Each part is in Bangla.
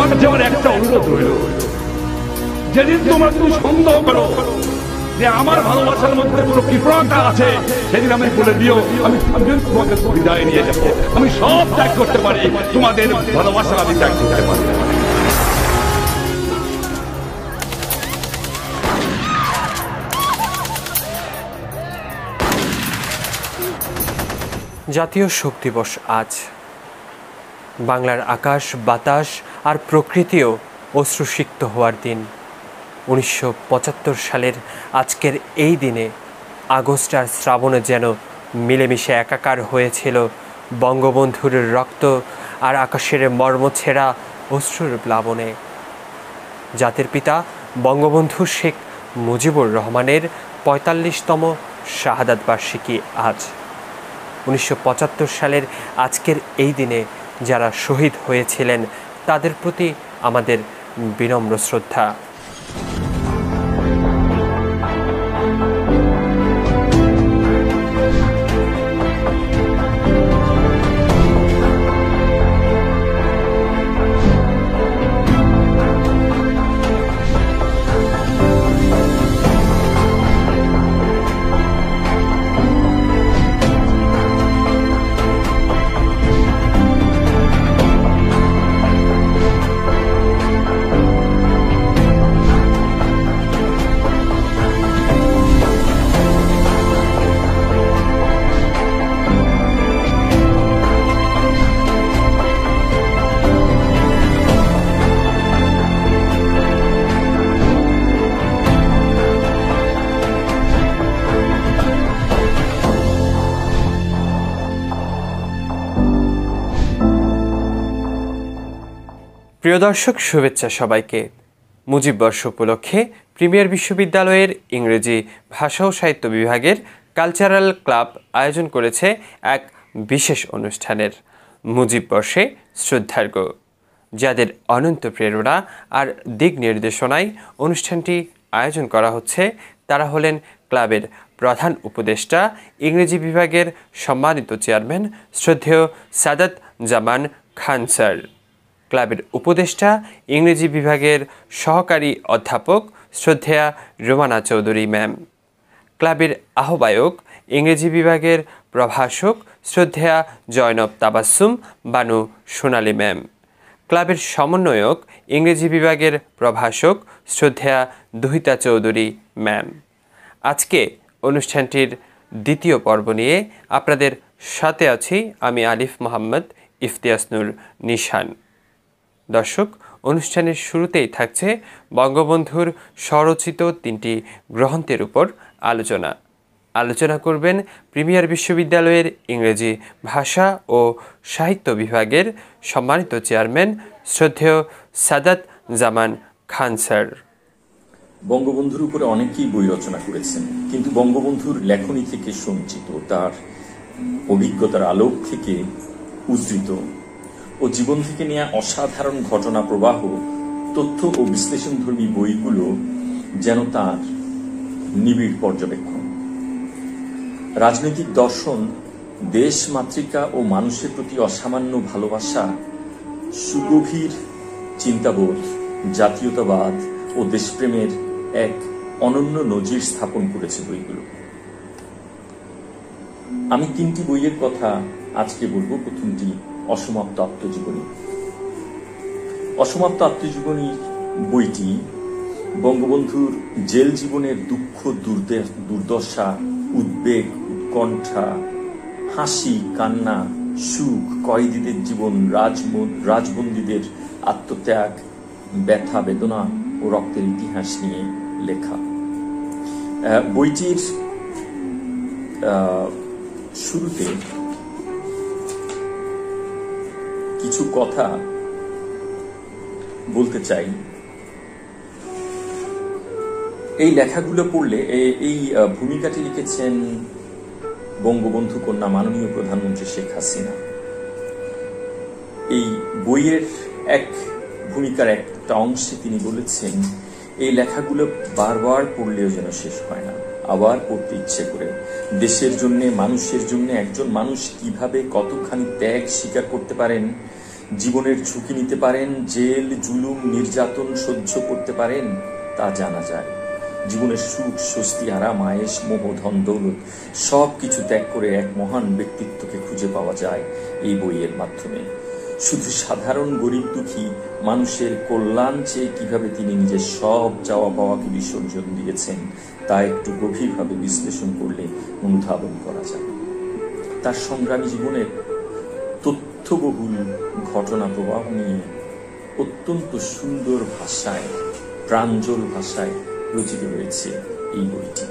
তোমার কাছে আমার একটা অনুরোধ রইল, যেদিন তোমরা তুমি সন্দেহ করো যে আমার ভালোবাসার মধ্যে কোনো কৃপণতা আছে, সেদিন আমি বলে দিও, আমি তোমাকে বিদায় নিয়ে যাব। আমি সব ত্যাগ করতে পারি, তোমাদের ভালোবাসা আমি ত্যাগ করতে পারি। জাতীয় শোক দিবস আজ। বাংলার আকাশ, বাতাস আর প্রকৃতিও অশ্রুসিক্ত হওয়ার দিন। 1975 সালের আজকের এই দিনে আগস্ট আর শ্রাবণে যেন মিলেমিশে একাকার হয়েছিল বঙ্গবন্ধুর রক্ত আর আকাশের মর্মছেড়া অশ্রুর প্লাবনে। জাতির পিতা বঙ্গবন্ধু শেখ মুজিবুর রহমানের 45তম শাহাদাত বার্ষিকী আজ। 1975 সালের আজকের এই দিনে যারা শহীদ হয়েছিলেন তাদের প্রতি আমাদের বিনম্র শ্রদ্ধা। প্রিয় দর্শক, শুভেচ্ছা সবাইকে। মুজিব বর্ষ উপলক্ষে প্রিমিয়ার বিশ্ববিদ্যালয়ের ইংরেজি ভাষা ও সাহিত্য বিভাগের কালচারাল ক্লাব আয়োজন করেছে এক বিশেষ অনুষ্ঠানের মুজিব বর্ষে শ্রদ্ধার্ঘ্য, যাদের অনন্ত প্রেরণা আর দিক নির্দেশনায় অনুষ্ঠানটি আয়োজন করা হচ্ছে তারা হলেন ক্লাবের প্রধান উপদেষ্টা, ইংরেজি বিভাগের সম্মানিত চেয়ারম্যান শ্রদ্ধেয় সাদাত জামান খান স্যার, ক্লাবের উপদেষ্টা, ইংরেজি বিভাগের সহকারী অধ্যাপক শ্রদ্ধেয়া রোমানা চৌধুরী ম্যাম, ক্লাবের আহ্বায়ক, ইংরেজি বিভাগের প্রভাষক শ্রদ্ধেয়া জয়নব তাবাসসুম বানু সোনালী ম্যাম, ক্লাবের সমন্বয়ক, ইংরেজি বিভাগের প্রভাষক শ্রদ্ধেয়া দুহিতা চৌধুরী ম্যাম। আজকে অনুষ্ঠানটির দ্বিতীয় পর্ব নিয়ে আপনাদের সাথে আছি আমি আলিফ মোহাম্মদ ইফতিয়াসনুর নিশান। দর্শক, অনুষ্ঠানের শুরুতেই থাকছে বঙ্গবন্ধুর স্বরচিত 3টি গ্রন্থের উপর আলোচনা করবেন প্রিমিয়ার বিশ্ববিদ্যালয়ের ইংরেজি ভাষা ও সাহিত্য বিভাগের সম্মানিত চেয়ারম্যান শ্রদ্ধেয় সাদাত জামান খান স্যার। বঙ্গবন্ধুর উপরে অনেকেই বই রচনা করেছেন, কিন্তু বঙ্গবন্ধুর লেখনী থেকে সঞ্চিত, তার অভিজ্ঞতার আলোক থেকে উদ্ধৃত ও জীবন থেকে নেওয়া অসাধারণ ঘটনা প্রবাহ, তথ্য ও বিশ্লেষণধর্মী বইগুলো যেন তার নিবিড় পর্যবেক্ষণ। রাজনৈতিক দর্শন, দেশ মাতৃকা ও মানুষের প্রতি অসামান্য ভালোবাসা, সুগভীর চিন্তাবোধ, জাতীয়তাবাদ ও দেশপ্রেমের এক অনন্য নজির স্থাপন করেছে বইগুলো। আমি 3টি বইয়ের কথা আজকে বলবো। প্রথমটি অসমাপ্ত আত্মজীবনী। অসমাপ্ত আত্মজীবনী বইটি বঙ্গবন্ধুর জেল জীবনের দুঃখ, দুর্দশা, উদ্বেগ, উৎকণ্ঠা, হাসি, কান্না, সুখ, কয়েদিদের জীবন, রাজবন্দীদের আত্মত্যাগ, ব্যথা, বেদনা ও রক্তের ইতিহাস নিয়ে লেখা। বইটির শুরুতে কিছু কথা বলতে চাই। এই লেখাগুলো পড়লে, এই ভূমিকাটি লিখেছেন বঙ্গবন্ধু কন্যা মাননীয় প্রধানমন্ত্রী শেখ হাসিনা। এই বইয়ের ভূমিকার একটা অংশে তিনি বলেছেন, এই লেখাগুলো বারবার পড়লেও যেন শেষ হয় না, আবার পড়তে ইচ্ছে করে। দেশের জন্য, মানুষের জন্য একজন মানুষ কিভাবে কতখানি ত্যাগ স্বীকার করতে পারেন জীবনের ঝুঁকি নিতে পারেন, জেল, জুলুম, নির্যাতন সহ্য করতে পারেন, তা জানা যায়। জীবনের সুখ, স্বস্তি, আরাম, আয়েশ, মোহ, ধন দৌলত সবকিছু ত্যাগ করে এক মহান ব্যক্তিত্বকে খুঁজে পাওয়া যায় এই বইয়ের মাধ্যমে। শুধু সাধারণ গরিব দুঃখী মানুষের কল্যাণ চেয়ে কিভাবে তিনি নিজের সব চাওয়া পাওয়াকে বিসর্জন দিয়েছেন তা একটু গভীরভাবে বিশ্লেষণ করলে অনুধাবন করা যায়। তার সংগ্রামী জীবনের তথ্যবহুল ঘটনা প্রবাহ নিয়ে অত্যন্ত সুন্দর ভাষায়, প্রাঞ্জল ভাষায় রচিত হয়েছে এই বইটি।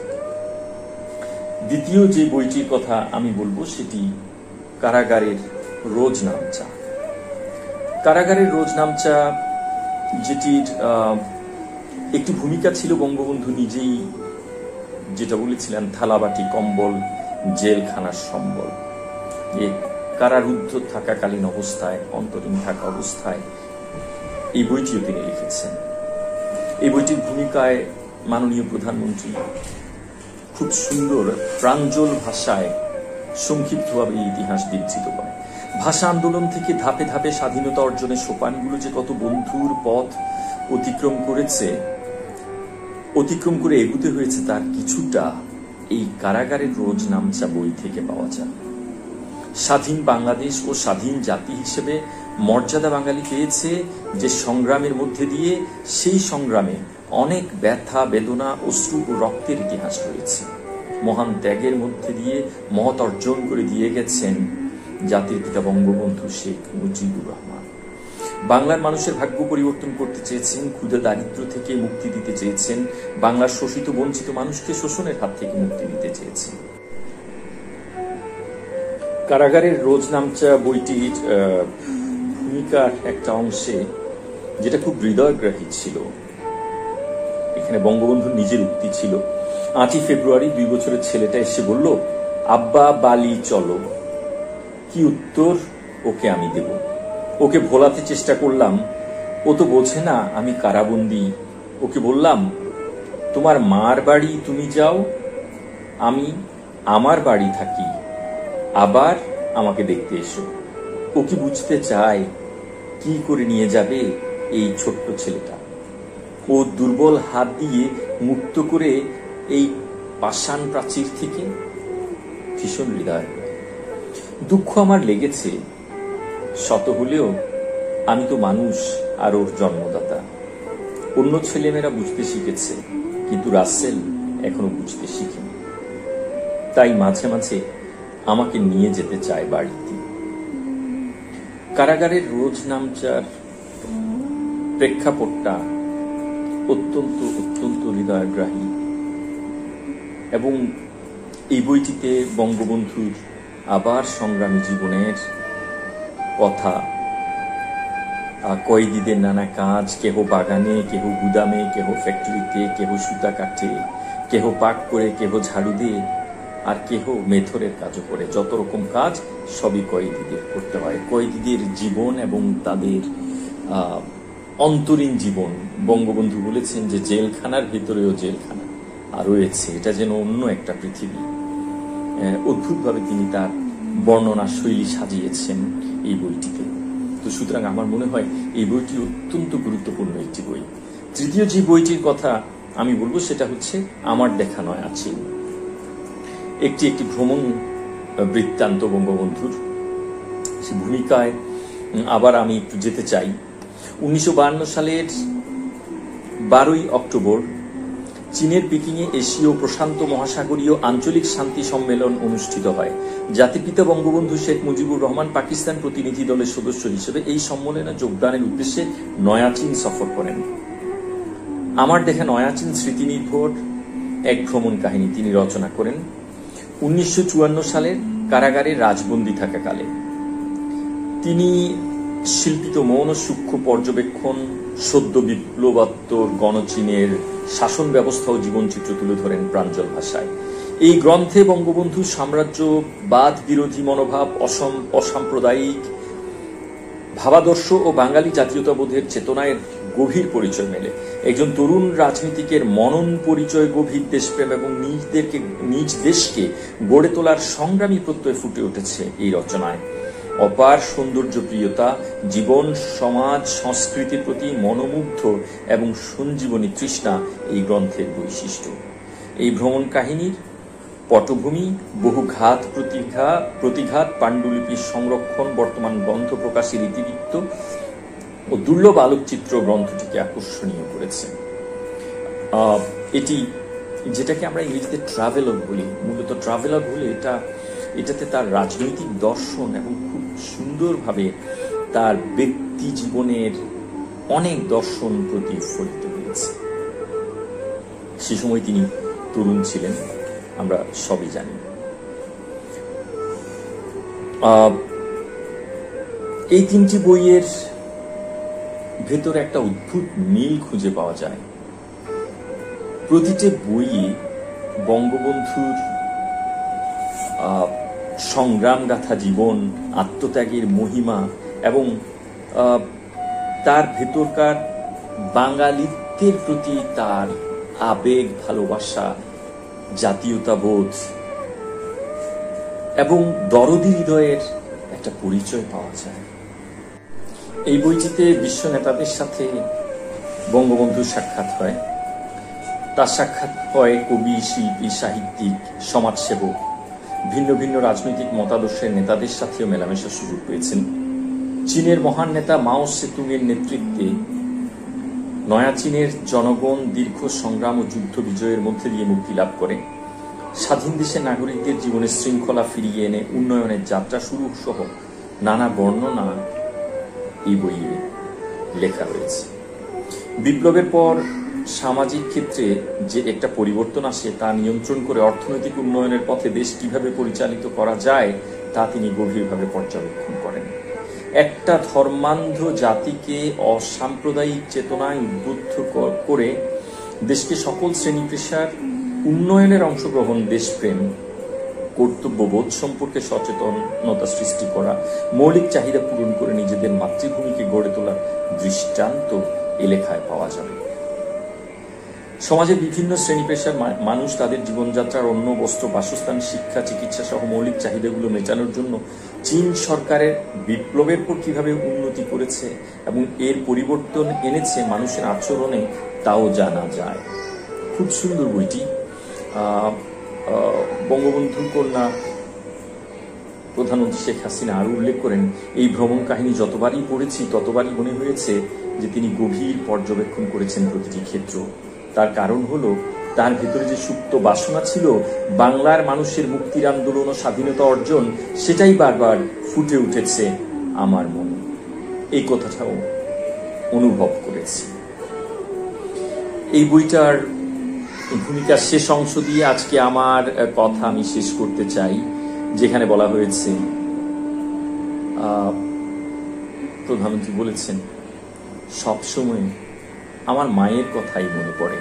দ্বিতীয় যে বইটির কথা আমি বলবো সেটি কারাগারের রোজনামচা। কারাগারের রোজনামচা, যেটির একটি ভূমিকা ছিল বঙ্গবন্ধু নিজেই, যেটা বলেছিলেন থালাবাটি কম্বল জেলখানার সম্বল। কারারুদ্ধ থাকাকালীন অবস্থায়, অন্তরীণ থাকা অবস্থায় এই বইটিও তিনি লিখেছেন। এই বইটির ভূমিকায় মাননীয় প্রধানমন্ত্রী খুব সুন্দর প্রাঞ্জল ভাষায় সংক্ষিপ্তভাবে ইতিহাস বিবৃত করে। ভাষা আন্দোলন থেকে ধাপে ধাপে স্বাধীনতা অর্জনের সোপানগুলো যে কত বন্ধুর পথ অতিক্রম করে এগুতে হয়েছে তার কিছুটা এই কারাগারের রোজনামচা বই থেকে পাওয়া যায়। স্বাধীন বাংলাদেশ ও স্বাধীন জাতি হিসেবে মর্যাদা বাঙালি পেয়েছে যে সংগ্রামের মধ্যে দিয়ে, সেই সংগ্রামে অনেক ব্যথা, বেদনা, অশ্রু ও রক্তের ইতিহাস রয়েছে। মহান ত্যাগের মধ্যে দিয়ে মহৎ অর্জন করে দিয়ে গেছেন জাতির পিতা বঙ্গবন্ধু শেখ মুজিবুর রহমান। বাংলার মানুষের ভাগ্য পরিবর্তন করতে চেয়েছেন, ক্ষুধা দারিদ্র থেকে মুক্তি দিতে চেয়েছেন, বাংলার শোষিত বঞ্চিত মানুষকে শোষণের হাত থেকে মুক্তি দিতে চেয়েছেন। কারাগারের রোজনামচা বইটির ভূমিকার একটা অংশে যেটা খুব হৃদয়গ্রাহী ছিল, এখানে বঙ্গবন্ধুর নিজের উক্তি ছিল, 8ই ফেব্রুয়ারি 2 বছরের ছেলেটা এসে বলল, আব্বা বালি চলো। কি উত্তর ওকে আমি দেব? ওকে ভোলাতে চেষ্টা করলাম, ও তো বোঝে না আমি কারাবন্দী। ওকে বললাম, তোমার মার বাড়ি তুমি যাও, আমি আমার বাড়ি থাকি, আবার আমাকে দেখতে এসো। ও কি বুঝতে চায় কি করে নিয়ে যাবে এই ছোট্ট ছেলেটা? ও দুর্বল হাত দিয়ে মুক্ত করে এই পাষাণ প্রাচীর থেকে। ভীষণ হৃদয়। দুঃখ আমার লেগেছে, শত হলেও আমি তো মানুষ আর ওর জন্মদাতা। অন্য ছেলেমেয়েরা বুঝতে শিখেছে, কিন্তু রাসেল এখনো বুঝতে শিখেনি। তাই মাঝে মাঝে আমাকে নিয়ে যেতে চায় বাড়িতে। কারাগারের রোজনামচার প্রেক্ষাপটটা অত্যন্ত অত্যন্ত হৃদয়গ্রাহী এবং এই বইটিতে বঙ্গবন্ধুর আবার সংগ্রামী জীবনের কথা, কয়েদিদের নানা কাজ, কেহ বাগানে, কেহ গুদামে, কেহ ফ্যাক্টরিতে, কেহ সুতা কাটে, কেহ পাক করে, কেহ ঝাড়ু দিয়ে, আর কেহ মেথরের কাজও করে। যত রকম কাজ সবই কয়েদিদের করতে হয়। কয়েদিদের জীবন এবং তাদের অন্তরীণ জীবন, বঙ্গবন্ধু বলেছেন যে জেলখানার ভিতরেও জেলখানা আর রয়েছে, এটা যেন অন্য একটা পৃথিবী। অদ্ভুতভাবে তিনি তার বর্ণনা শৈলী সাজিয়েছেন এই বইটিতে। তো সুতরাং আমার মনে হয় এই বইটি অত্যন্ত গুরুত্বপূর্ণ একটি বই। তৃতীয় যে বইটির কথা আমি বলবো সেটা হচ্ছে আমার দেখা নয়াচিন। একটি ভ্রমণ বৃত্তান্ত বঙ্গবন্ধুর। সে ভূমিকায় আবার আমি একটু যেতে চাই। 1952 সালের 12ই অক্টোবর চীনের পিকিংয়ে এশীয় প্রশান্ত মহাসাগরীয় আঞ্চলিক শান্তি সম্মেলন অনুষ্ঠিত হয়। জাতিপিতা বঙ্গবন্ধু শেখ মুজিবুর রহমান পাকিস্তান প্রতিনিধি দলের সদস্য হিসেবে এই সম্মেলনে যোগদানের উদ্দেশ্যে নয়াচীন সফর করেন। আমার দেখা নয়াচীন স্মৃতি নির্ভর এক ভ্রমণ কাহিনী তিনি রচনা করেন 1954 সালের কারাগারে রাজবন্দী থাকাকালে। তিনি শিল্পিত মৌন সূক্ষ্ম পর্যবেক্ষণ, সদ্য বিপ্লবোত্তর গণচীনের শাসন ব্যবস্থা ও জীবনচিত্র তুলে ধরেন প্রাঞ্জল ভাষায়। এই গ্রন্থে বঙ্গবন্ধু সাম্রাজ্যবাদ বিরোধী মনোভাব, অসাম্প্রদায়িক ভাবাদর্শ ও বাঙালি জাতীয়তাবোধের চেতনায় গভীর পরিচয় মেলে। একজন তরুণ রাজনীতিকের মনন পরিচয়, গভীর দেশপ্রেম এবং নিজ দেশকে গড়ে তোলার সংগ্রামী প্রত্যয় ফুটে উঠেছে এই রচনায়। অপার সৌন্দর্য প্রিয়তা, জীবন, সমাজ, সংস্কৃতির প্রতি মনোমুগ্ধ এবং সঞ্জীবনী তৃষ্ণা এই গ্রন্থের বৈশিষ্ট্য। এই ভ্রমণ কাহিনীর পটভূমি বহু ঘাত প্রতিঘাত, পাণ্ডুলিপির সংরক্ষণ, বর্তমান গ্রন্থ প্রকাশের ইতিবৃত্ত ও দুর্লভ আলোকচিত্র গ্রন্থটিকে আকর্ষণীয় করেছে। এটি যেটাকে আমরা ইংরেজিতে ট্রাভেলগ বলি, মূলত ট্রাভেলগ হলে এটাতে তার রাজনৈতিক দর্শন এবং খুব সুন্দরভাবে তার ব্যক্তি জীবনের অনেক দর্শন প্রতিফলিত হয়েছে। সে সময় তিনি তরুণ ছিলেন, আমরা সবই জানি। এই তিনটি বইয়ের ভেতরে একটা অদ্ভুত মিল খুঁজে পাওয়া যায়। প্রতিটি বইয়ে বঙ্গবন্ধুর সংগ্রাম গাথা জীবন, আত্মত্যাগের মহিমা এবং তার ভেতরকার বাঙালিত্বের প্রতি তার আবেগ, ভালোবাসা, জাতীয়তাবোধ এবং দরদি হৃদয়ের একটা পরিচয় পাওয়া যায়। এই বইটিতে বিশ্ব নেতাদের সাথে বঙ্গবন্ধুর সাক্ষাৎ হয়। তার সাক্ষাৎ হয় কবি, শিল্পী, সাহিত্যিক, সমাজসেবক, ভিন্ন ভিন্ন রাজনৈতিক মতাদর্শের নেতাদের সাথেও মেলামেশার সুযোগ পেয়েছেন। চীনের মহান নেতা মাও সেতুংয়ের নেতৃত্বে নয়া চীনের জনগণ দীর্ঘ সংগ্রাম ও যুদ্ধ বিজয়ের মধ্যে দিয়ে মুক্তি লাভ করে। স্বাধীন দেশের নাগরিকদের জীবনে শৃঙ্খলা ফিরিয়ে এনে উন্নয়নের যাত্রা শুরু সহ নানা বর্ণনা এই বইয়ে লেখা রয়েছে। বিপ্লবের পর সামাজিক ক্ষেত্রে যে একটা পরিবর্তন আসে তা নিয়ন্ত্রণ করে অর্থনৈতিক উন্নয়নের পথে দেশ কিভাবে পরিচালিত করা যায় তা তিনি গভীরভাবে পর্যবেক্ষণ করেন। একটা ধর্মান্ধ জাতিকে অসাম্প্রদায়িক চেতনায় উদ্বুদ্ধ করে দেশকে সকল শ্রেণী পেশার উন্নয়নের অংশগ্রহণ, দেশপ্রেম, কর্তব্যবোধ সম্পর্কে সচেতনতা সৃষ্টি করা, মৌলিক চাহিদা পূরণ করে নিজেদের মাতৃভূমিকে গড়ে তোলার দৃষ্টান্ত এ লেখায় পাওয়া যাবে। সমাজের বিভিন্ন শ্রেণী পেশার মানুষ তাদের জীবনযাত্রার অন্ন, বস্ত্র, বাসস্থান, শিক্ষা, চিকিৎসা সহ মৌলিক চাহিদাগুলো মেটানোর জন্য চীন সরকারের বিপ্লবের পর কিভাবে উন্নতি করেছে এবং এর পরিবর্তন এনেছে মানুষের আচরণে তাও জানা যায়। খুব সুন্দর বইটি। বঙ্গবন্ধুর কন্যা প্রধানমন্ত্রী শেখ হাসিনা আরো উল্লেখ করেন, এই ভ্রমণ কাহিনী যতবারই পড়েছি ততবারই মনে হয়েছে যে তিনি গভীর পর্যবেক্ষণ করেছেন প্রতিটি ক্ষেত্র। তার কারণ হলো তার ভেতরে যে সুপ্ত বাসনা ছিল বাংলার মানুষের মুক্তির আন্দোলন ও স্বাধীনতা অর্জন, সেটাই বারবার ফুটে উঠেছে আমার মনে। এই কথাটাও অনুভব করেছি। এই বইটার ভূমিকার শেষ অংশ দিয়ে আজকে আমার কথা আমি শেষ করতে চাই, যেখানে বলা হয়েছে প্রধানমন্ত্রী বলেছেন, সবসময় আমার মায়ের কথাই মনে পড়ে।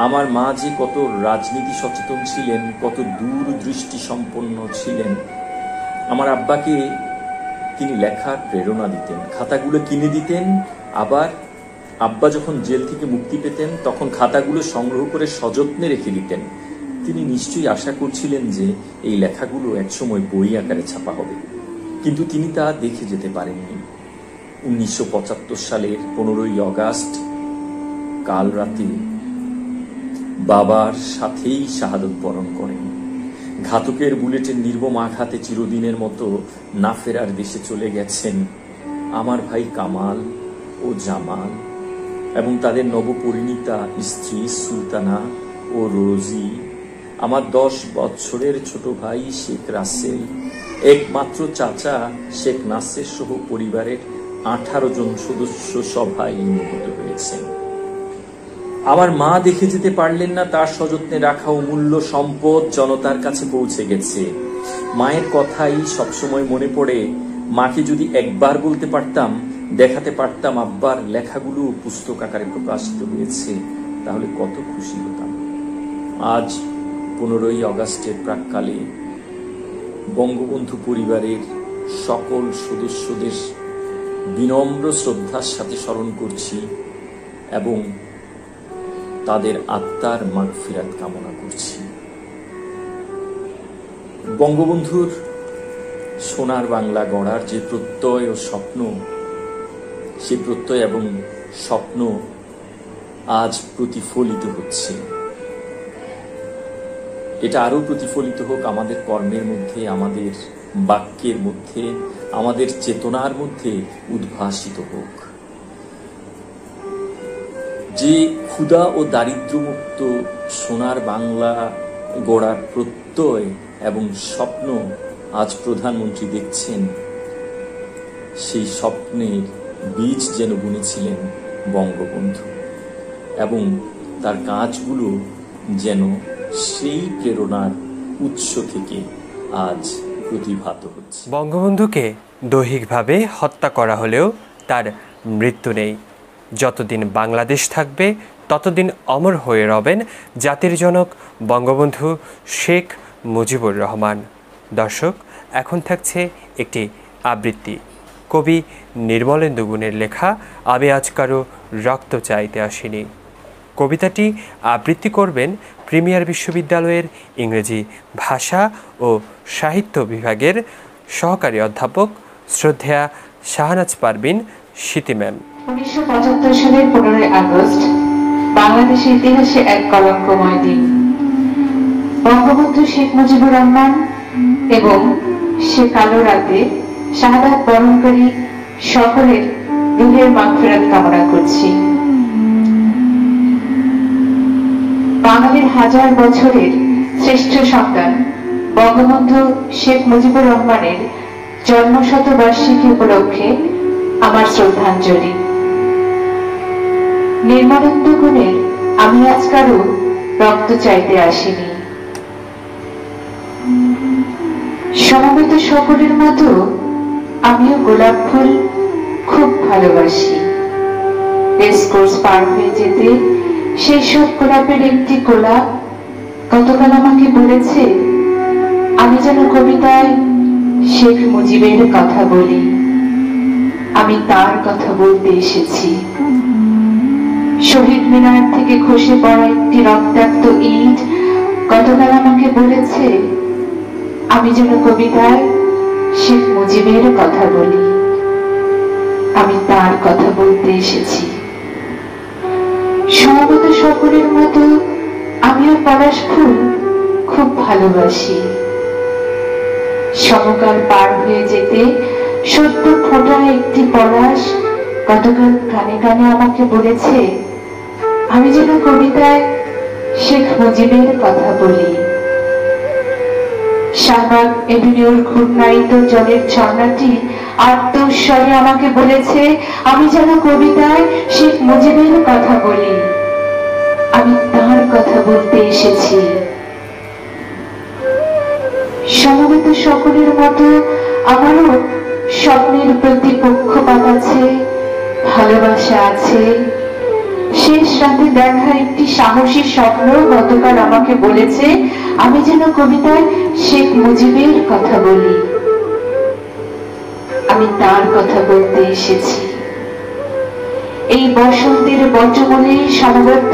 আমার মা যে কত রাজনীতি সচেতন ছিলেন, কত দূরদৃষ্টি সম্পন্ন ছিলেন। আমার আব্বাকে তিনি লেখার প্রেরণা দিতেন, খাতাগুলো কিনে দিতেন। আবার আব্বা যখন জেল থেকে মুক্তি পেতেন তখন খাতাগুলো সংগ্রহ করে সযত্নে রেখে দিতেন। তিনি নিশ্চয়ই আশা করছিলেন যে এই লেখাগুলো একসময় বই আকারে ছাপা হবে, কিন্তু তিনি তা দেখে যেতে পারেননি। 1975 সালের 15ই আগস্ট কাল রাতে বাবার সাথেই শাহাদত বরণ করেন। ঘাতকের বুলেটের নির্মম আঘাতে চিরদিনের মতো না ফেরার দেশে চলে গেছেন আমার ভাই কামাল ও জামাল এবং তাদের নবপরিণীতা স্ত্রী সুলতানা ও রোজি, আমার 10 বছরের ছোট ভাই শেখ রাসেল, একমাত্র চাচা শেখ নাসের সহ পরিবারের 18 জন সদস্য সভায় নিহত হয়েছেন। আমার মা দেখে যেতে পারলেন না, তার সযত্নে রাখা অমূল্য সম্পদ জনতার কাছে পৌঁছে গেছে। মায়ের কথাই সবসময় মনে পড়ে। মাকে যদি একবার বলতে পারতাম, দেখাতে পারতাম আব্বার লেখাগুলো পুস্তক আকারে প্রকাশিত হয়েছে, তাহলে কত খুশি হতাম। আজ 15ই আগস্টের প্রাক্কালে বঙ্গবন্ধু পরিবারের সকল সদস্যদের বিনম্র শ্রদ্ধার সাথে স্মরণ করছি এবং তাদের আত্মার মাগফিরাত কামনা করছি। বঙ্গবন্ধুর সোনার বাংলা গড়ার যে প্রত্যয় ও স্বপ্ন, সে প্রত্যয় এবং স্বপ্ন আজ প্রতিফলিত হচ্ছে। এটা আরো প্রতিফলিত হোক আমাদের কর্মের মধ্যে, আমাদের বাক্যের মধ্যে, আমাদের চেতনার মধ্যে উদ্ভাসিত হোক। যে ক্ষুধা ও দারিদ্র্যমুক্ত সোনার বাংলা গড়ার প্রত্যয় এবং স্বপ্ন আজ প্রধানমন্ত্রী দেখছেন, সেই স্বপ্নের বীজ যেন বুনেছিলেন বঙ্গবন্ধু, এবং তার কাজগুলো যেন সেই প্রেরণার উৎস থেকে আজ প্রতিভাত হচ্ছে। বঙ্গবন্ধুকে দৈহিকভাবে হত্যা করা হলেও তার মৃত্যু নেই। যতদিন বাংলাদেশ থাকবে ততদিন অমর হয়ে রবেন জাতির জনক বঙ্গবন্ধু শেখ মুজিবুর রহমান। দর্শক, এখন থাকছে একটি আবৃত্তি, কবি নির্মলেন্দু গুণের লেখা আমি আজ কারো রক্ত চাইতে আসিনি। কবিতাটি আবৃত্তি করবেন প্রিমিয়ার বিশ্ববিদ্যালয়ের ইংরেজি ভাষা ও সাহিত্য বিভাগের সহকারী অধ্যাপক শ্রদ্ধেয়া শাহনাজ পারভিন স্মৃতি ম্যাম। 1975 সালের 15 আগস্ট বাংলাদেশের ইতিহাসে এক কলঙ্কময় দিন। বঙ্গবন্ধু শেখ মুজিবুর রহমান এবং সে কালো রাতে শাহাদাত বরণকারী সকলের রুহের মাগফিরাত কামনা করছি। বাঙালির হাজার বছরের শ্রেষ্ঠ সন্তান বঙ্গবন্ধু শেখ মুজিবুর রহমানের জন্মশতবার্ষিকী উপলক্ষে আমার শ্রদ্ধাঞ্জলি। নির্মলেন্দু গুণের আমি আজ কারো রক্ত চাইতে আসিনি। সমবেত সকলের মতো আমিও গোলাপ ফুল খুব ভালোবাসি। রেসকোর্স পার হয়ে যেতে সেই সব গোলাপের একটি গোলাপ গতকাল আমাকে বলেছে আমি যেন কবিতায় শেখ মুজিবের কথা বলি। আমি তার কথা বলতে এসেছি। শহীদ মিনার থেকে খসে পড়া একটি রক্তাক্ত ইট গতকাল আমাকে বলেছে আমি যেন কবিতায় শেখ মুজিবের কথা বলি। আমি তার কথা বলতে এসেছি। সমবেত সকলের মতো আমিও পলাশ ফুল খুব ভালোবাসি। সমকাল পার হয়ে যেতে সদ্য ফোটা একটি পলাশ গতকাল কানে কানে আমাকে বলেছে আমি যেন কবিতায় শেখ মুজিবের কথা বলি। শাহবাগ এভিনিউর ঘূর্ণায়িত জলের ঝর্ণাটি আত্মস্বরে আমাকে বলেছে আমি যেন কবিতায় শেখ মুজিবের কথা বলি। আমি তার কথা বলতে এসেছি। সমবেত সকলের মতো আমারও স্বপ্নের প্রতি পক্ষপাত আছে, ভালোবাসা আছে। শেষ রাতে দেখা একটি সাহসী স্বপ্ন গতকাল আমাকে বলেছে আমি যেন কবিতায় শেখ মুজিবের কথা বলি। আমি তার কথা বলতে এসেছি। এই বসন্তের বটমূলে সমবেত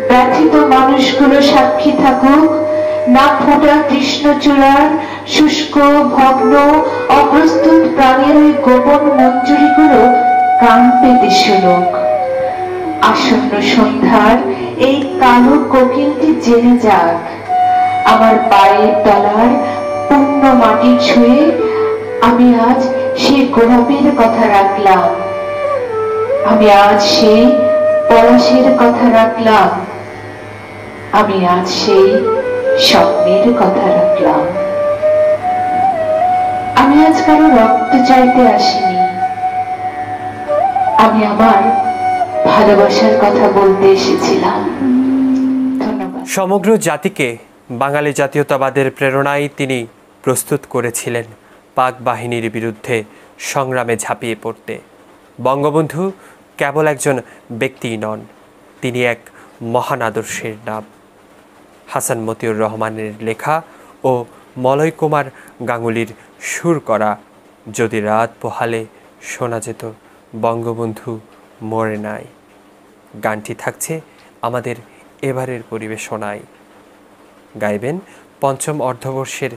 ব্যথিত মানুষগুলো সাক্ষী থাকুক, না ফোটা কৃষ্ণচূড়ার শুষ্ক ভগ্ন অপ্রস্তুত প্রাণের ওই গোপন মঞ্জুরিগুলো কান পেতে শুনুক। আসন্ন সন্ধ্যার এই কালো কোকিলটি জেনে যাক আমার পায়ের তলার পূর্ণ মাটি ছুঁয়ে আমি আজ সেই গোলাপের কথা রাখলাম। আমি আজ সেই পলাশের কথা রাখলাম। আমি আজ সেই স্বপ্নের কথা রাখলাম। আমি আজ কারো রক্ত চাইতে আসিনি। আমি আমার ভালোবাসার কথা বলতে এসেছিলাম। ধন্যবাদ। সমগ্র জাতিকে বাঙালি জাতীয়তাবাদের প্রেরণায় তিনি প্রস্তুত করেছিলেন পাক বাহিনীর বিরুদ্ধে সংগ্রামে ঝাঁপিয়ে পড়তে। বঙ্গবন্ধু কেবল একজন ব্যক্তিই নন, তিনি এক মহান আদর্শের নাম। হাসান মতিউর রহমানের লেখা ও মলয় কুমার গাঙ্গুলির সুর করা যদি রাত পোহালে শোনা যেত বঙ্গবন্ধু মরে নাই গানটি থাকছে আমাদের এবারের পরিবেশনায়। গাইবেন পঞ্চম অর্ধবর্ষের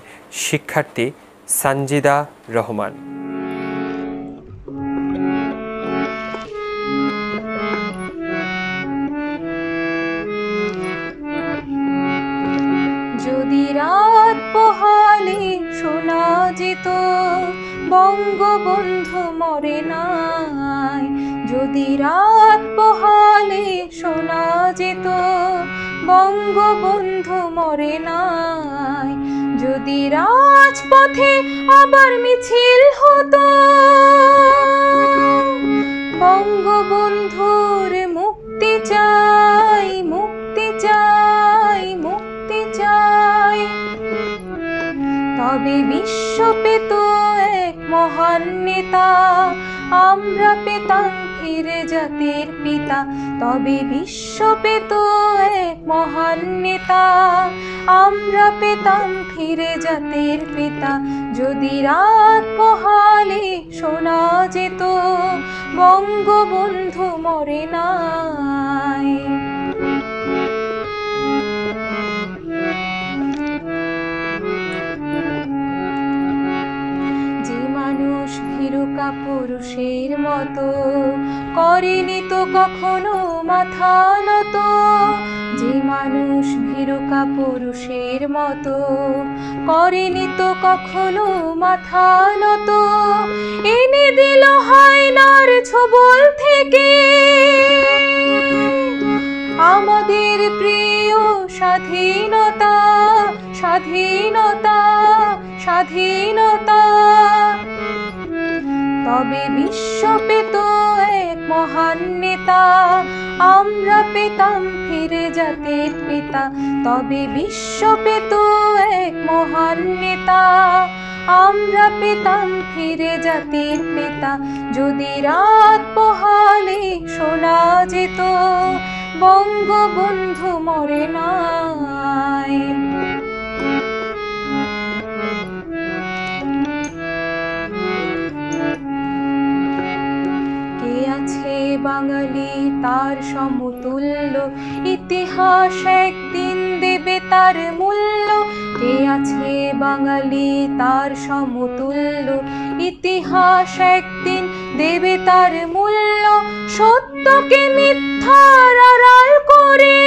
শিক্ষার্থী সানজিদা রহমান। যদি রাত পোহালে শোনা যেত বঙ্গবন্ধু মরে নাই, যদি রাত পোহালে শোনা যেত বঙ্গবন্ধু মরে নাই, যদি রাজপথে আবার মিছিল হতো বঙ্গবন্ধুর মুক্তি চাই, মুক্তি চাই, মুক্তি চাই, তবে বিশ্ব পেত এক মহান নেতা, আমরা পেতাম ফিরে জাতির পিতা, তবে বিশ্ব পেত এক মহান নেতা, আমরা পেতাম ফিরে জাতির পিতা, যদি রাত পোহালে শোনা যেত বঙ্গবন্ধু মরে নাই। যে মানুষ ভীরু কাপুরুষের মতো করেনি তো কখনো মাথা নত, যে মানুষ ভীরু কাপুরুষের মতো করেনি তো কখনো মাথা নত, এনে দিল হায়নার ছোবল থেকে আমাদের প্রিয় স্বাধীনতা, স্বাধীনতা, স্বাধীনতা, তবে বিশ্ব পেত এক মহান নেতা, আমরা পেতাম ফিরে জাতির পিতা, তবে বিশ্ব পেত এক মহান নেতা, আমরা পেতাম ফিরে জাতির পিতা, যদি রাত পোহালে শোনা যেত বঙ্গবন্ধু মরে নাই। কে আছে বাঙালি তার সমতুল্য, ইতিহাস একদিন দেবে তার মূল্য, কে আছে বাঙালি তার সমতুল্য, ইতিহাস একদিন দেবে তার মূল্য, সত্যকে মিথ্যার আড়াল করে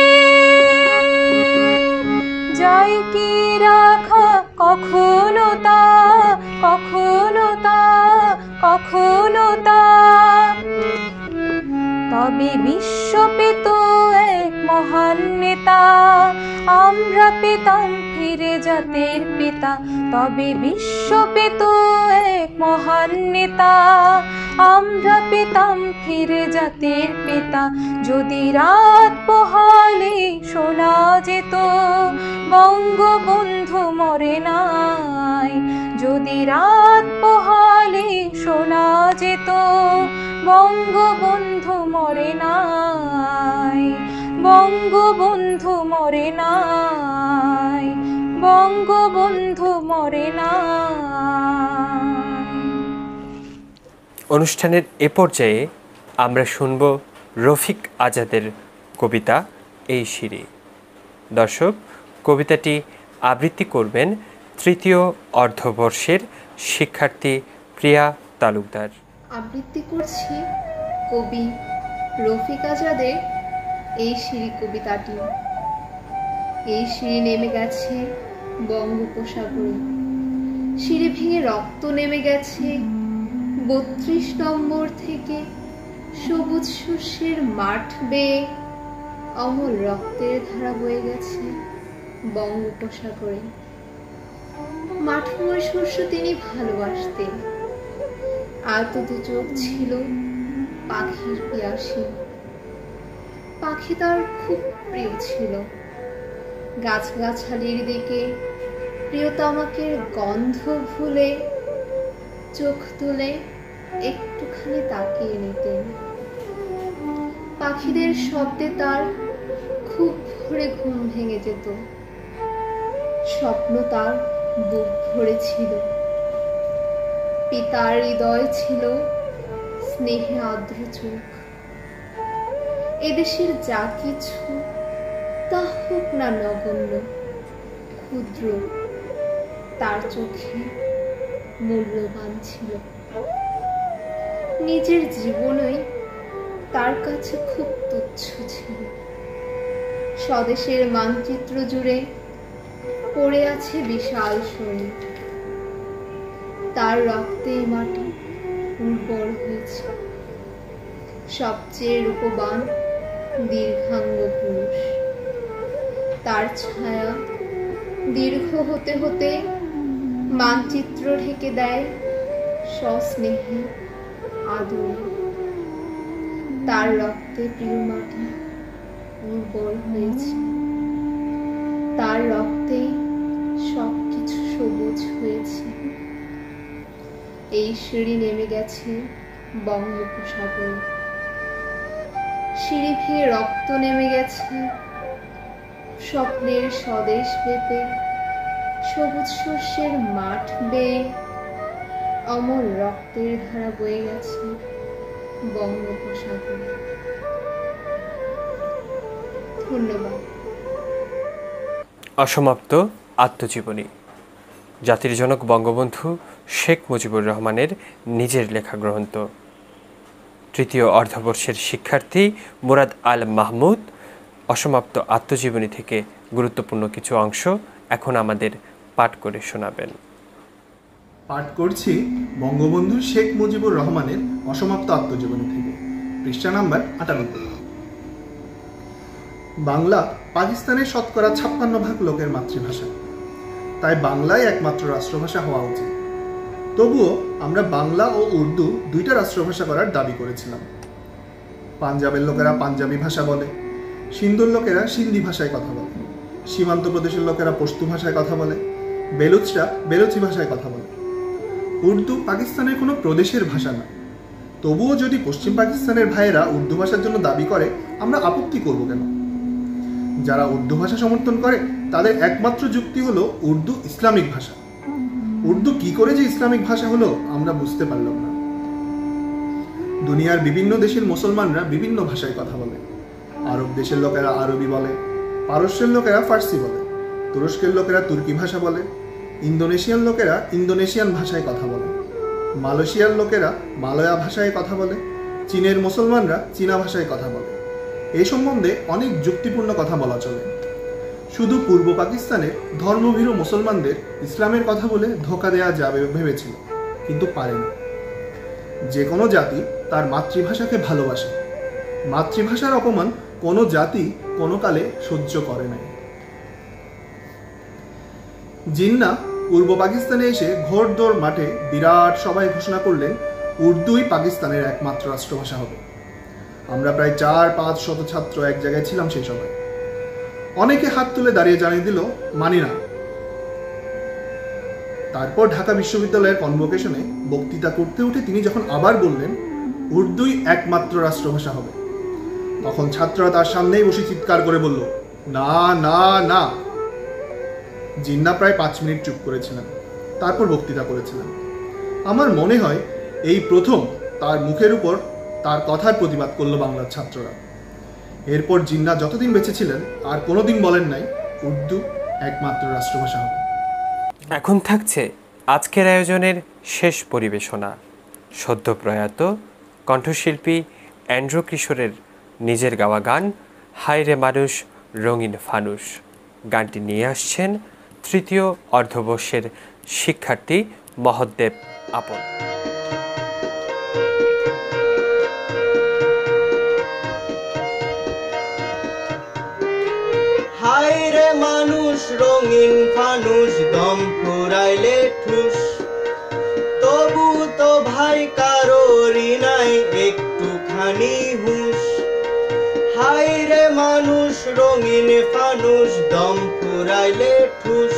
যায় কি রাখা কখনো তা, কখনো তা, কখনো তা, তবে বিশ্ব পেত এক মহান নেতা, আমরা পেতাম ফিরে জাতির পিতা, তবে বিশ্ব পেত এক মহান নেতা, আমরা পেতাম ফিরে জাতির পিতা, যদি রাত পোহালে শোনা যেত বঙ্গবন্ধু মরে নাই, যদি রাত পোহালে শোনা যেত বঙ্গবন্ধু মরে নাই, বঙ্গবন্ধু মরে নাই, বঙ্গবন্ধু মরে নাই। অনুষ্ঠানের এ পর্যায়ে আমরা শুনব রফিক আজাদের কবিতা এই সিঁড়ি। দর্শক, কবিতাটি আবৃত্তি করবেন তৃতীয় অর্ধবর্ষের শিক্ষার্থী প্রিয়া তালুকদার। আবৃত্তি করছি কবি রফিক আজাদের এই সিঁড়ি কবিতাটি। এই সিঁড়ি নেমে গেছে বঙ্গোপসাগরে, সিঁড়ি ভেঙে রক্ত নেমে গেছে 32 নম্বর থেকে, সবুজ শস্যের মাঠ বেয়ে অমল রক্তের ধারা বয়ে গেছে বঙ্গোপসাগরে। মাঠময় শস্য তিনি ভালোবাসতেন, আলতো দু চোখ ছিল পাখির পিয়াসী, পাখি তার খুব প্রিয় ছিল। গাছগাছালির দিকে প্রিয়তমাকের গন্ধ ভুলে চোখ তুলে একটুখানি তাকিয়ে নিতেন। পাখিদের শব্দে তার খুব ভোরে ঘুম ভেঙে যেত, স্বপ্ন তার বুক ভরে ছিল। পিতার হৃদয় ছিল স্নেহে আর্দ্র চোখ। এদেশের যা কিছু তা হোক না নগণ্য, ক্ষুদ্র, তার চোখে মূল্যবান ছিল। নিজের জীবনই তার কাছে খুব তুচ্ছ ছিল। স্বদেশের মানচিত্র জুড়ে পড়ে আছে বিশাল শরীর, তার রক্তে মাটি উর্বর হয়েছে। সবচেয়ে রূপবান দীর্ঘাঙ্গ পুরুষ, তার ছায়া দীর্ঘ হতে হতে মানচিত্র ঢেকে দেয় সস্নেহে আদরে। তার রক্তে প্রিয় মাটি উর্বর হয়েছে, তার রক্তে সবকিছু সবুজ হয়েছে। এই সিঁড়ি নেমে গেছে বঙ্গোপসাগরে, সিঁড়ি ভেঙে রক্ত নেমে গেছে স্বপ্নের স্বদেশ পেতে, সবুজ শস্যের মাঠ বেয়ে অমর রক্তের ধারা বয়ে গেছে বঙ্গোপসাগরে। ধন্যবাদ। অসমাপ্ত আত্মজীবনী, জাতির জনক বঙ্গবন্ধু শেখ মুজিবুর রহমানের নিজের লেখা গ্রন্থ। তৃতীয় অর্ধবর্ষের শিক্ষার্থী মুরাদ আল মাহমুদ অসমাপ্ত আত্মজীবনী থেকে গুরুত্বপূর্ণ কিছু অংশ এখন আমাদের পাঠ করে শোনাবেন। পাঠ করছি বঙ্গবন্ধু শেখ মুজিবুর রহমানের অসমাপ্ত আত্মজীবনী থেকে, পৃষ্ঠা নাম্বার 98। বাংলা পাকিস্তানের শতকরা 56% লোকের মাতৃভাষা, তাই বাংলাই একমাত্র রাষ্ট্রভাষা হওয়া উচিত। তবুও আমরা বাংলা ও উর্দু দুইটা রাষ্ট্রভাষা করার দাবি করেছিলাম। পাঞ্জাবের লোকেরা পাঞ্জাবি ভাষা বলে, সিন্ধুর লোকেরা সিন্ধি ভাষায় কথা বলে, সীমান্ত প্রদেশের লোকেরা পশতু ভাষায় কথা বলে, বেলুচরা বেলুচি ভাষায় কথা বলে। উর্দু পাকিস্তানের কোনো প্রদেশের ভাষা না। তবুও যদি পশ্চিম পাকিস্তানের ভাইয়েরা উর্দু ভাষার জন্য দাবি করে, আমরা আপত্তি করব কেন? যারা উর্দু ভাষা সমর্থন করে তাদের একমাত্র যুক্তি হলো উর্দু ইসলামিক ভাষা। উর্দু কি করে যে ইসলামিক ভাষা হলো আমরা বুঝতে পারলাম না। দুনিয়ার বিভিন্ন দেশের মুসলমানরা বিভিন্ন ভাষায় কথা বলে। আরব দেশের লোকেরা আরবি বলে, পারস্যের লোকেরা ফার্সি বলে, তুরস্কের লোকেরা তুর্কি ভাষা বলে, ইন্দোনেশিয়ান লোকেরা ইন্দোনেশিয়ান ভাষায় কথা বলে, মালয়েশিয়ার লোকেরা মালয়া ভাষায় কথা বলে, চীনের মুসলমানরা চীনা ভাষায় কথা বলে। এই সম্বন্ধে অনেক যুক্তিপূর্ণ কথা বলা চলে। শুধু পূর্ব পাকিস্তানের ধর্মভীরু মুসলমানদের ইসলামের কথা বলে ধোঁকা দেওয়া যাবে ভেবেছিল, কিন্তু পারেনি। যে কোনো জাতি তার মাতৃভাষাকে ভালোবাসে। মাতৃভাষার অপমান কোনো জাতি কোনো কালে সহ্য করে নাই। জিন্না পূর্ব পাকিস্তানে এসে ঘোড়দৌড় মাঠে বিরাট সভায় ঘোষণা করলেন উর্দুই পাকিস্তানের একমাত্র রাষ্ট্রভাষা হবে। আমরা প্রায় 4-5 ছাত্র এক জায়গায় ছিলাম সেই সভায়। অনেকে হাত তুলে দাঁড়িয়ে জানিয়ে দিল মানি না। তারপর ঢাকা বিশ্ববিদ্যালয়ের কনভোকেশনে বক্তৃতা করতে উঠে তিনি যখন আবার বললেন উর্দুই একমাত্র রাষ্ট্রভাষা হবে, তখন ছাত্ররা তার সামনেই বসে চিৎকার করে বলল না না না। জিন্না প্রায় 5 মিনিট চুপ করেছিলেন, তারপর বক্তৃতা করেছিলেন। আমার মনে হয় এই প্রথম তার মুখের উপর তার কথার প্রতিবাদ করলো বাংলার ছাত্ররা। এরপর জিন্না যতদিন বেঁচে ছিলেন আর কোনোদিন বলেন নাই উর্দু একমাত্র রাষ্ট্রভাষা হবে। এখন থাকছে আজকের আয়োজনের শেষ পরিবেশনা। সদ্য প্রয়াত কণ্ঠশিল্পী অ্যান্ড্রু কিশোরের নিজের গাওয়া গান হায় রে মানুষ রঙিন ফানুষ। গানটি নিয়ে আসছেন তৃতীয় অর্ধবর্ষের শিক্ষার্থী মহদ্দেব আপন। হায় রে মানুষ রঙিন ফানুষ, দম ফুরাইলে ঠুস, তবু তো ভাই কারোরই নাই একটুখানি হুঁশ। হায় রে মানুষ রঙিন ফানুষ, দম ফুরাইলে ঠুস,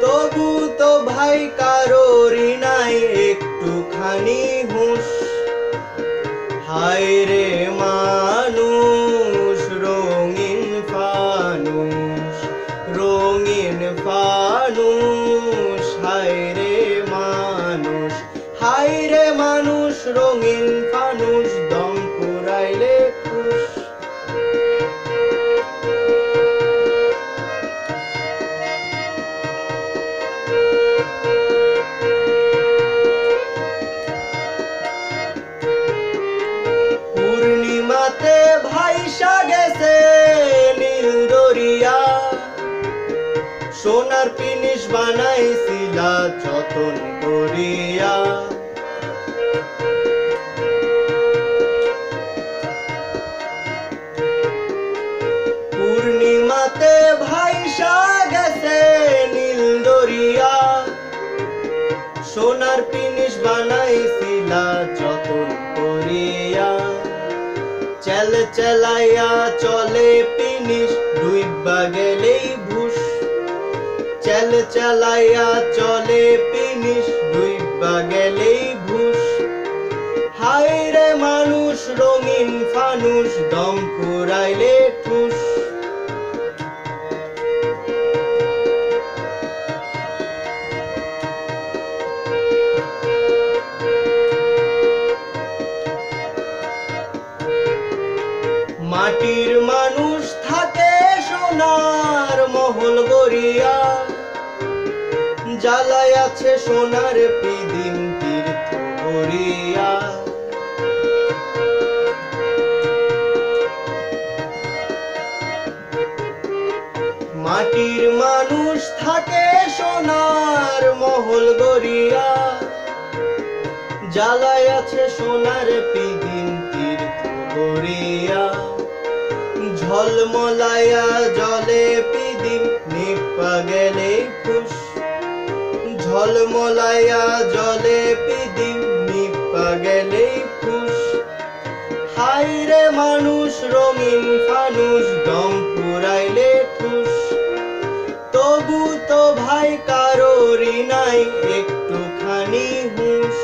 তবু তো ভাই কারোরই নাই একটুখানি হুঁশ। হায় রে মানুষ রঙিন ফানুষ, রঙিন ফানুষ। হায় রে মানুষ, হায় রে মানুষ রঙিন ফানুষ, দম ফুরাইলে ঠুস। বানাইছিলা যতন করিয়া। পূর্ণিমাতে ভাইসা গেছে নীল দরিয়া, সোনার পিনিস বানাইছিলা যতন করিয়া। চেল চেলাইয়া চলে পিনিস ডুইবা গেলেই ভুস, চেল চেলাইয়া চলে পিনিস ডুইবা গেলেই ভুস। হায় রে মানুষ রঙিন ফানুষ দম ফুরাইলে ঠুস। মাটির মানুষ থাকে সোনার মহল গড়িয়া, জ্বালায় আছে সোনার পিদিম তীর্থ করিয়া। মাটির মানুষ থাকে সোনার মহল গড়িয়া, জ্বালায় আছে সোনার পিদিম তীর্থ করিয়া। ঝলমলাইয়া জলে পিদিম নিপা গেলে ফুস, ঝলমলাইয়া জলে পিদিম নিপা গেলে ফুস। হায় রে মানুষ রঙিন ফানুষ দম ফুরাইলে ঠুস। তবু তো ভাই কারোরই নাই একটুখানি হুঁশ।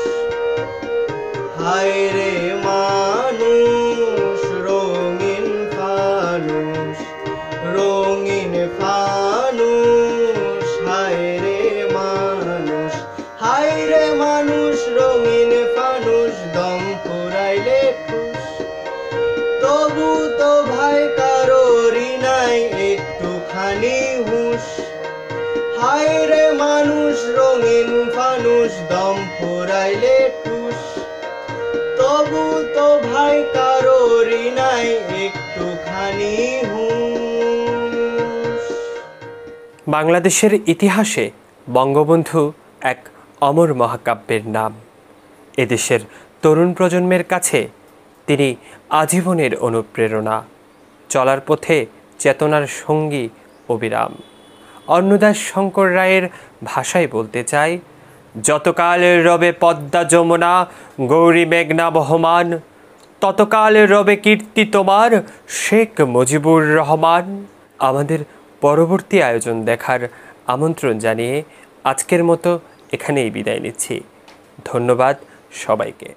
হায় রে মানুষ রঙিন ফানুষ, রঙিন ফানুষ। হায় রে মানুষ, হায় রে মানুষ রঙিন ফানুষ দম ফুরাইলে ঠুস। তবু তো ভাই কারোরই নাই একটুখানি হুঁশ। হায় রে মানুষ রঙিন ফানুষ দম ফুরাইলে ঠুস। তবু তো ভাই কারোরই নাই একটুখানি হুঁশ। বাংলাদেশের ইতিহাসে বঙ্গবন্ধু এক অমর মহাকাব্যের নাম। এদেশের তরুণ প্রজন্মের কাছে তিনি আজীবনের অনুপ্রেরণা, চলার পথে চেতনার সঙ্গী অবিরাম। অন্নদাস শঙ্কর রায়ের ভাষায় বলতে চাই, যতকাল রবে পদ্মা যমুনা গৌরী মেঘনা বহমান, ততকাল রবে কীর্তি তোমার শেখ মুজিবুর রহমান। আমাদের পরবর্তী আয়োজন দেখার আমন্ত্রণ জানিয়ে আজকের মতো এখানেই বিদায় নিচ্ছি। ধন্যবাদ সবাইকে।